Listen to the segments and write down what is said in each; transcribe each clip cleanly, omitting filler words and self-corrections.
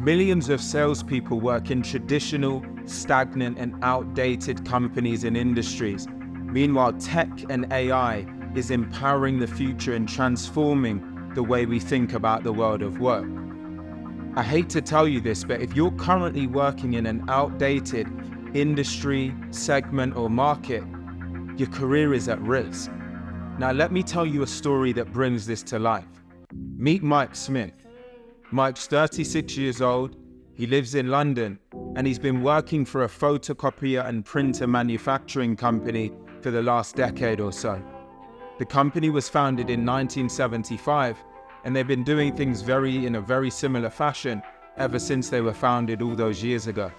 Millions of salespeople work in traditional, stagnant, and outdated companies and industries. Meanwhile, tech and AI is empowering the future and transforming the way we think about the world of work. I hate to tell you this, but if you're currently working in an outdated industry, segment, or market, your career is at risk. Now, let me tell you a story that brings this to life. Meet Mike Smith. Mike's 36 years old, he lives in London, and he's been working for a photocopier and printer manufacturing company for the last decade or so. The company was founded in 1975, and they've been doing things in a very similar fashion ever since they were founded all those years ago.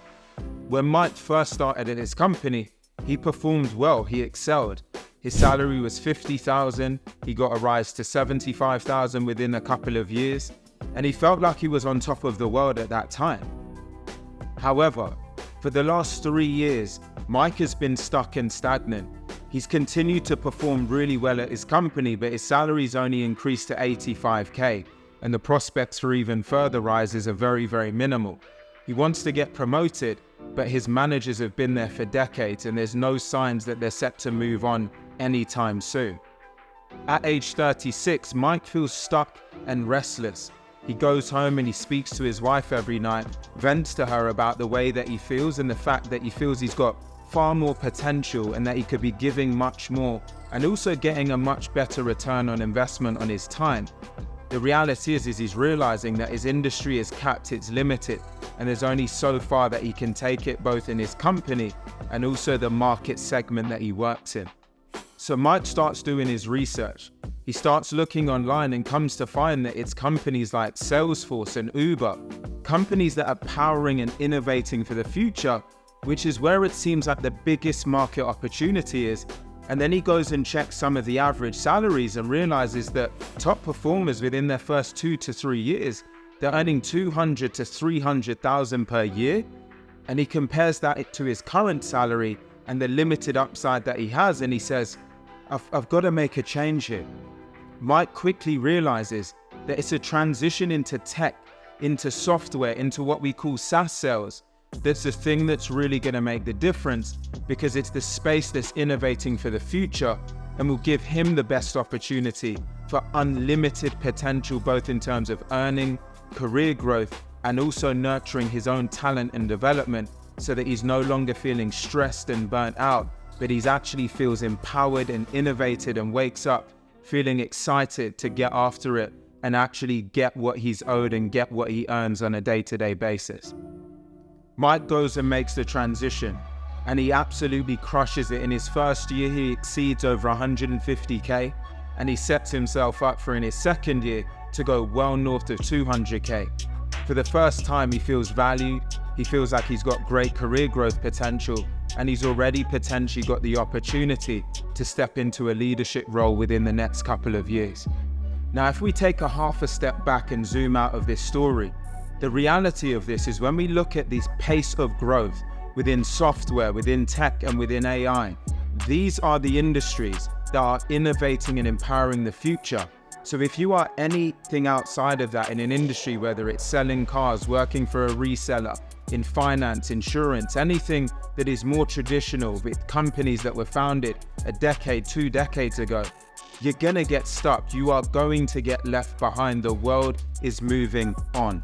When Mike first started at his company, he performed well, he excelled. His salary was $50,000, he got a rise to $75,000 within a couple of years, and he felt like he was on top of the world at that time. However, for the last 3 years, Mike has been stuck and stagnant. He's continued to perform really well at his company, but his salary's only increased to $85K, and the prospects for even further rises are very, very minimal. He wants to get promoted, but his managers have been there for decades, and there's no signs that they're set to move on anytime soon. At age 36, Mike feels stuck and restless. He goes home and he speaks to his wife every night, vents to her about the way that he feels and the fact that he feels he's got far more potential and that he could be giving much more and also getting a much better return on investment on his time. The reality is he's realizing that his industry is capped, it's limited, and there's only so far that he can take it both in his company and also the market segment that he works in. So Mike starts doing his research. He starts looking online and comes to find that it's companies like Salesforce and Uber, companies that are powering and innovating for the future, which is where it seems like the biggest market opportunity is. And then he goes and checks some of the average salaries and realizes that top performers within their first 2 to 3 years, they're earning $200,000 to $300,000 per year. And he compares that to his current salary and the limited upside that he has, and he says, I've got to make a change here. Mike quickly realizes that it's a transition into tech, into software, into what we call SaaS sales. That's the thing that's really going to make the difference, because it's the space that's innovating for the future and will give him the best opportunity for unlimited potential, both in terms of earning, career growth, and also nurturing his own talent and development, so that he's no longer feeling stressed and burnt out, but he's actually feels empowered and innovated and wakes up feeling excited to get after it and actually get what he's owed and get what he earns on a day-to-day basis. Mike goes and makes the transition, and he absolutely crushes it. In his first year, he exceeds over 150K, and he sets himself up for in his second year to go well north of 200K. For the first time, he feels valued, he feels like he's got great career growth potential, and he's already potentially got the opportunity to step into a leadership role within the next couple of years. Now, if we take a half a step back and zoom out of this story, the reality of this is when we look at this pace of growth within software, within tech, and within AI, these are the industries that are innovating and empowering the future. So if you are anything outside of that in an industry, whether it's selling cars, working for a reseller, in finance, insurance, anything that is more traditional with companies that were founded a decade, 2 decades ago, you're gonna get stuck. You are going to get left behind. The world is moving on.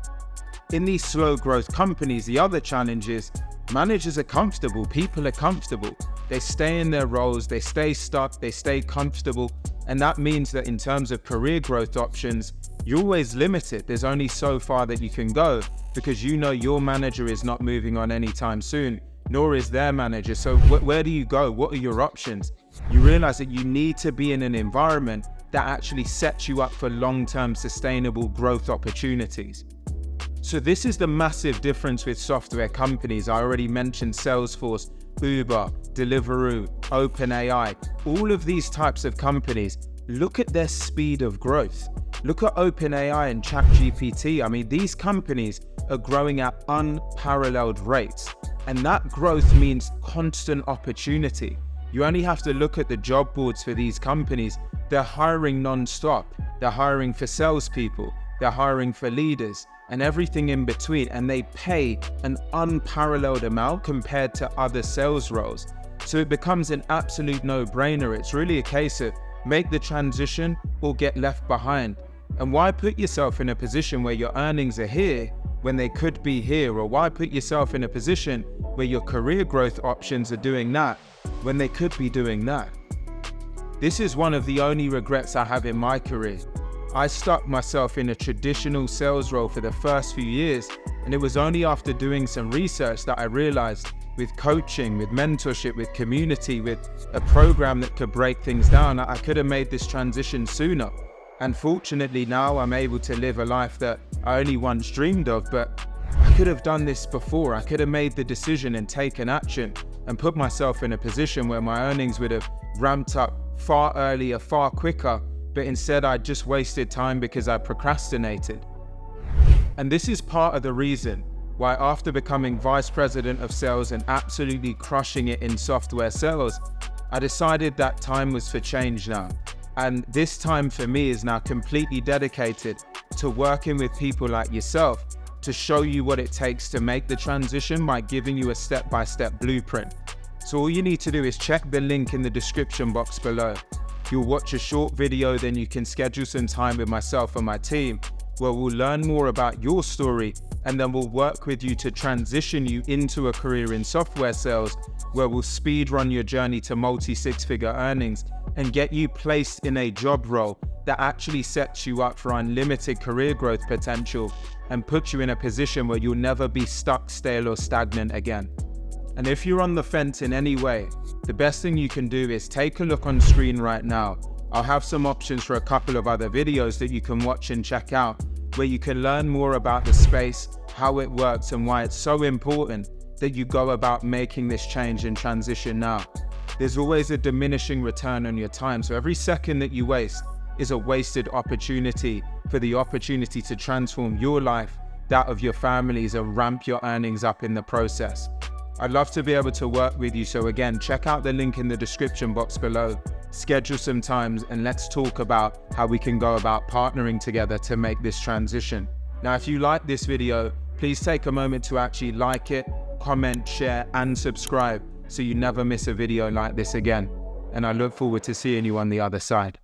In these slow growth companies, the other challenge is managers are comfortable, people are comfortable. They stay in their roles, they stay stuck, they stay comfortable. And that means that in terms of career growth options, you're always limited. There's only so far that you can go because you know your manager is not moving on anytime soon, nor is their manager. So where do you go? What are your options? You realize that you need to be in an environment that actually sets you up for long-term sustainable growth opportunities. So this is the massive difference with software companies. I already mentioned Salesforce, Uber, Deliveroo, OpenAI, all of these types of companies. Look at their speed of growth. Look at OpenAI and ChatGPT. I mean, these companies are growing at unparalleled rates, and that growth means constant opportunity. You only have to look at the job boards for these companies. They're hiring non-stop. They're hiring for salespeople. They're hiring for leaders. and everything in between, and they pay an unparalleled amount compared to other sales roles. So it becomes an absolute no-brainer. It's really a case of make the transition or get left behind. And why put yourself in a position where your earnings are here when they could be here? Or why put yourself in a position where your career growth options are doing that when they could be doing that? This is one of the only regrets I have in my career. I stuck myself in a traditional sales role for the first few years, and it was only after doing some research that I realized with coaching, with mentorship, with community, with a program that could break things down, I could have made this transition sooner. And fortunately now I'm able to live a life that I only once dreamed of, but I could have done this before. I could have made the decision and taken action and put myself in a position where my earnings would have ramped up far earlier, far quicker, but instead I just wasted time because I procrastinated. And this is part of the reason why after becoming vice president of sales and absolutely crushing it in software sales, I decided that time was for change now. And this time for me is now completely dedicated to working with people like yourself to show you what it takes to make the transition by giving you a step-by-step blueprint. So all you need to do is check the link in the description box below. You'll watch a short video, then you can schedule some time with myself and my team where we'll learn more about your story, and then we'll work with you to transition you into a career in software sales where we'll speed run your journey to multi-six-figure earnings and get you placed in a job role that actually sets you up for unlimited career growth potential and puts you in a position where you'll never be stuck, stale, or stagnant again. And if you're on the fence in any way, the best thing you can do is take a look on screen right now. I'll have some options for a couple of other videos that you can watch and check out where you can learn more about the space, how it works, and why it's so important that you go about making this change and transition now. There's always a diminishing return on your time, so every second that you waste is a wasted opportunity for the opportunity to transform your life, that of your families, and ramp your earnings up in the process. I'd love to be able to work with you, so again, check out the link in the description box below, schedule some times, and let's talk about how we can go about partnering together to make this transition. Now, if you like this video, please take a moment to actually like it, comment, share, and subscribe so you never miss a video like this again. And I look forward to seeing you on the other side.